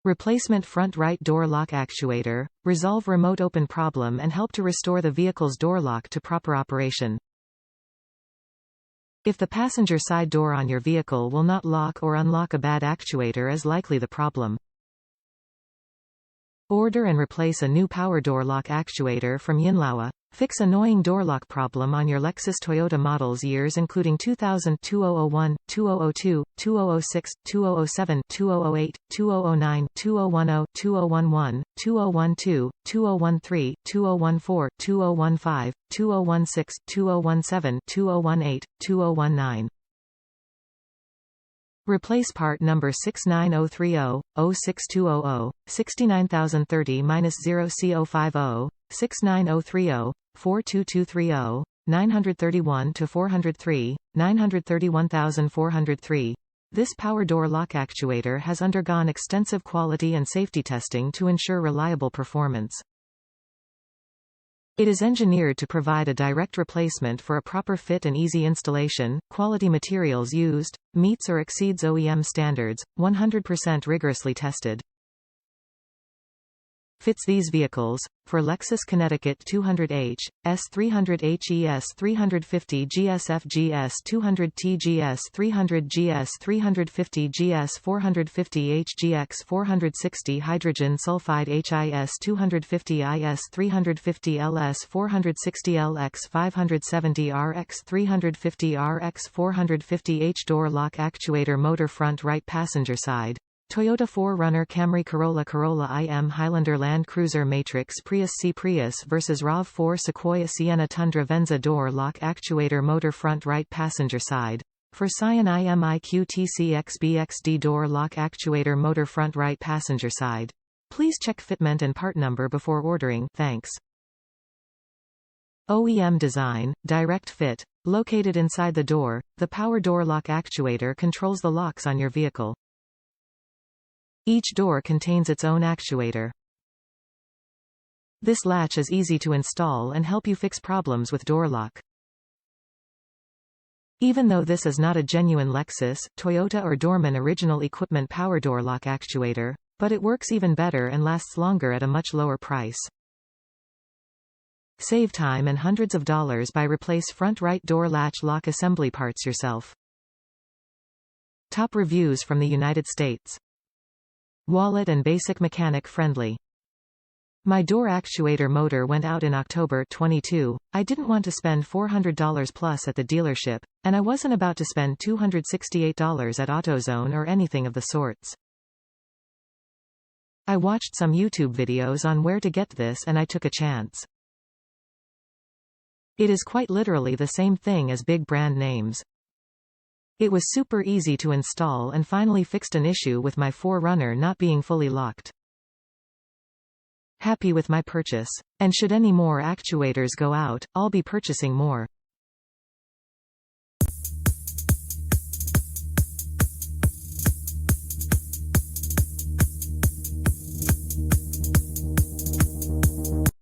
Replacement front right door lock actuator, resolve remote open problem and help to restore the vehicle's door lock to proper operation. If the passenger side door on your vehicle will not lock or unlock, a bad actuator is likely the problem. Order and replace a new power door lock actuator from Yinlowa. Fix annoying door lock problem on your Lexus Toyota models years including 2000, 2001, 2002, 2006, 2007, 2008, 2009, 2010, 2011, 2012, 2013, 2014, 2015, 2016, 2017, 2018, 2019. Replace part number 69030, 06200, 69030-0CO50, 69030, 42230, 931-403, 931403. This power door lock actuator has undergone extensive quality and safety testing to ensure reliable performance. It is engineered to provide a direct replacement for a proper fit and easy installation. Quality materials used, meets or exceeds OEM standards, 100% rigorously tested. Fits these vehicles, for Lexus Connecticut 200H, S300H ES 350 GSF GS 200T GS 300 GS 350 GS 450 HGX 460 Hydrogen Sulfide HIS 250 IS 350 LS 460 LX 570 RX 350 RX 450 H door lock actuator motor front right passenger side. Toyota 4Runner Camry Corolla IM Highlander Land Cruiser Matrix Prius C Prius vs RAV4 Sequoia Sienna Tundra Venza door lock actuator motor front right passenger side. For Scion IMIQ TCXBXD door lock actuator motor front right passenger side. Please check fitment and part number before ordering. Thanks. OEM design, direct fit. Located inside the door, the power door lock actuator controls the locks on your vehicle. Each door contains its own actuator. This latch is easy to install and help you fix problems with door lock. Even though this is not a genuine Lexus, Toyota or Dorman original equipment power door lock actuator, but it works even better and lasts longer at a much lower price. Save time and hundreds of dollars by replace front right door latch lock assembly parts yourself. Top reviews from the United States. Wallet and basic mechanic friendly. My door actuator motor went out in October 22. I didn't want to spend $400 plus at the dealership, and I wasn't about to spend $268 at AutoZone or anything of the sorts. I watched some YouTube videos on where to get this and I took a chance. It is quite literally the same thing as big brand names. It was super easy to install and finally fixed an issue with my 4Runner not being fully locked. Happy with my purchase. And should any more actuators go out, I'll be purchasing more.